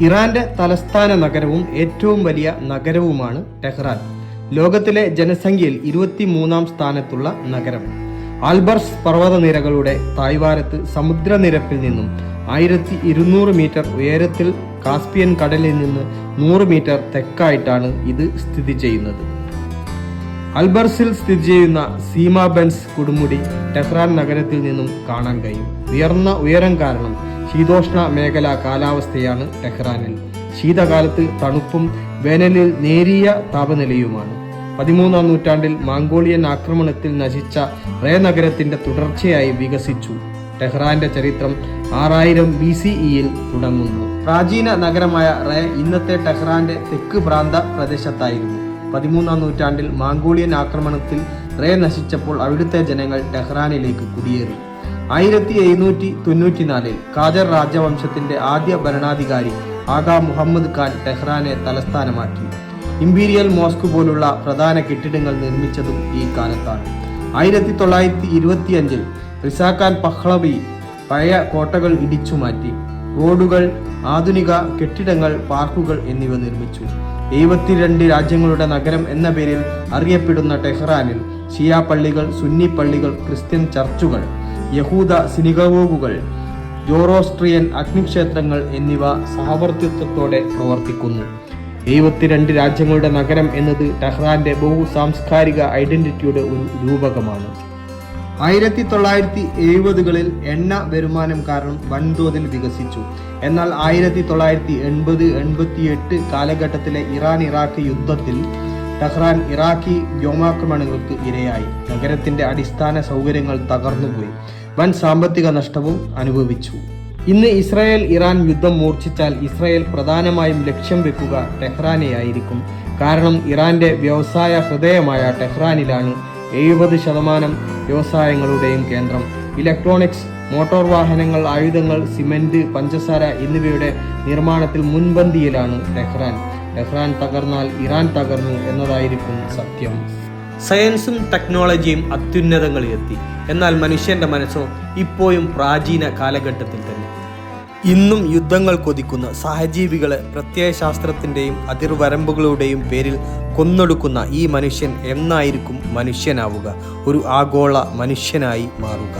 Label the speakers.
Speaker 1: ഇറാന്റെ തലസ്ഥാന നഗരവും ഏറ്റവും വലിയ നഗരവുമാണ് ടെഹ്റാൻ. ലോകത്തിലെ ജനസംഖ്യയിൽ 23-ാം സ്ഥാനത്തുള്ള നഗരം. ആൽബർസ് പർവ്വതനിരകളുടെ താഴ്വാരത്ത് സമുദ്രനിരപ്പിൽ നിന്നും 1200 മീറ്റർ ഉയരത്തിൽ കാസ്പിയൻ കടലിൽ നിന്ന് 100 മീറ്റർ തെക്കായിട്ടാണ് ഇത് സ്ഥിതി ചെയ്യുന്നത്. അൽബർസിൽ സ്ഥിതി ചെയ്യുന്ന സീമാബെൻസ് കൊടുമുടി ടെഹ്റാൻ നഗരത്തിൽ നിന്നും കാണാൻ കഴിയും. ഉയർന്ന ഉയരം കാരണം ശീതോഷ്ണ മേഖലാ കാലാവസ്ഥയാണ് ടെഹ്റാനിൽ. ശീതകാലത്ത് തണുപ്പും വേനലിൽ നേരിയ താപനിലയുമാണ്. 13-ാം നൂറ്റാണ്ടിൽ മംഗോളിയൻ ആക്രമണത്തിൽ നശിച്ച റേ നഗരത്തിന്റെ തുടർച്ചയായി വികസിച്ചു. ടെഹ്റാന്റെ ചരിത്രം 6000 BCEയിൽ തുടങ്ങുന്നു. പ്രാചീന നഗരമായ റേ ഇന്നത്തെ ടെഹ്റാന്റെ തെക്ക് പ്രാന്ത പ്രദേശത്തായിരുന്നു. 13-ാം നൂറ്റാണ്ടിൽ മംഗോളിയൻ ആക്രമണത്തിൽ റേ നശിച്ചപ്പോൾ അവിടുത്തെ ജനങ്ങൾ ടെഹ്റാനിലേക്ക് കുടിയേറി. 1794-ൽ ഖാജർ രാജവംശത്തിന്റെ ആദ്യ ഭരണാധികാരി ആഗാ മുഹമ്മദ് ഖാൻ ടെഹ്റാനെ തലസ്ഥാനമാക്കി. ഇംപീരിയൽ മോസ്ക് പോലുള്ള പ്രധാന കെട്ടിടങ്ങൾ നിർമ്മിച്ചതും ഈ കാലത്താണ്. 1925-ൽ റിസാ ഖാൻ പഹ്ലവി പഴയ കോട്ടകൾ ഇടിച്ചു മാറ്റി. റോഡുകൾ, ആധുനിക കെട്ടിടങ്ങൾ, പാർക്കുകൾ എന്നിവ നിർമ്മിച്ചു. 72 രാജ്യങ്ങളുടെ നഗരം എന്ന പേരിൽ അറിയപ്പെടുന്ന ടെഹ്റാനിൽ ഷിയ പള്ളികൾ, സുന്നി പള്ളികൾ, ക്രിസ്ത്യൻ ചർച്ചുകൾ, യഹൂദ സിനഗോഗുകൾ, ജോറോസ്ട്രിയൻ അഗ്നിക്ഷേത്രങ്ങൾ എന്നിവ സഹവർത്തിത്വത്തോടെ പ്രവർത്തിക്കുന്നു. 72 രാജ്യങ്ങളുടെ നഗരം എന്നത് ടെഹ്റാന്റെ ബഹുസാംസ്കാരിക ഐഡന്റിറ്റിയുടെ ഒരു രൂപകമാണ്. 1970-കളിൽ എണ്ണ വരുമാനം കാരണം വൻതോതിൽ വികസിച്ചു. എന്നാൽ 1980-88 കാലഘട്ടത്തിലെ ഇറാൻ-ഇറാഖ് യുദ്ധത്തിൽ ടെഹ്റാൻ ഇറാഖി വ്യോമാക്രമണങ്ങൾക്ക് ഇരയായി. നഗരത്തിന്റെ അടിസ്ഥാന സൗകര്യങ്ങൾ തകർന്നുപോയി. വൻ സാമ്പത്തിക നഷ്ടവും അനുഭവിച്ചു. ഇന്ന് ഇസ്രായേൽ ഇറാൻ യുദ്ധം മൂർച്ഛിച്ചാൽ ഇസ്രായേൽ പ്രധാനമായും ലക്ഷ്യം വെക്കുക ടെഹ്റാനെയായിരിക്കും. കാരണം ഇറാന്റെ വ്യവസായ ഹൃദയമായ ടെഹ്റാനിലാണ് 70% വ്യവസായങ്ങളുടെയും കേന്ദ്രം. ഇലക്ട്രോണിക്സ്, മോട്ടോർ വാഹനങ്ങൾ, ആയുധങ്ങൾ, സിമന്റ്, പഞ്ചസാര എന്നിവയുടെ നിർമ്മാണത്തിൽ മുൻപന്തിയിലാണ് ടെഹ്റാൻ. ടെഹ്റാൻ തകർന്നാൽ ഇറാൻ തകർന്നു എന്നതായിരിക്കും സത്യം. സയൻസും ടെക്നോളജിയും അത്യുന്നതങ്ങളിലെത്തി. എന്നാൽ മനുഷ്യന്റെ മനസ്സോ ഇപ്പോഴും പ്രാചീന കാലഘട്ടത്തിൽ തന്നെ. ഇന്നും യുദ്ധങ്ങൾ കൊതിക്കുന്ന സഹജീവികളെ പ്രത്യയശാസ്ത്രത്തിൻ്റെയും അതിർവരമ്പുകളുടെയും പേരിൽ കൊന്നൊടുക്കുന്ന ഈ മനുഷ്യൻ എന്നായിരിക്കും മനുഷ്യനാവുക? ഒരു ആഗോള മനുഷ്യനായി മാറുക.